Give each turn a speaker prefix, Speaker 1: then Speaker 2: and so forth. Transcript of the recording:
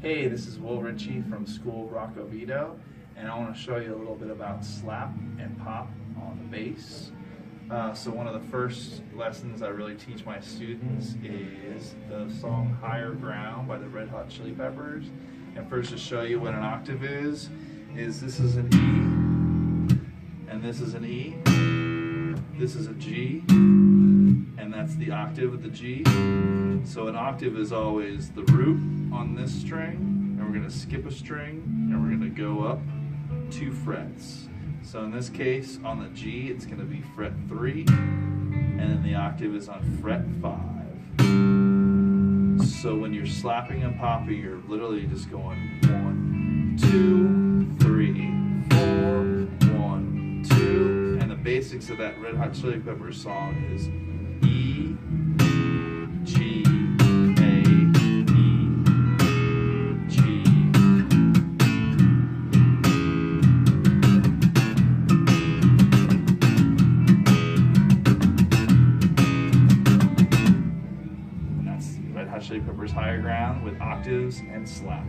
Speaker 1: Hey, this is Will Richey from School Rock Oviedo, and I want to show you a little bit about slap and pop on the bass. So one of the first lessons I really teach my students is the song Higher Ground by the Red Hot Chili Peppers. And first, to show you what an octave is this is an E, and this is an E, this is a G, and that's the octave of the G. So an octave is always the root on this string, and we're going to skip a string, and we're going to go up 2 frets. So in this case, on the G, it's going to be fret 3, and then the octave is on fret 5. So when you're slapping and popping, you're literally just going 1, 2, 3, 4, 1, 2, and the basics of that Red Hot Chili Peppers song is E, G, A, E, G. And that's Red Hot Chili Peppers Higher Ground with octaves and slap.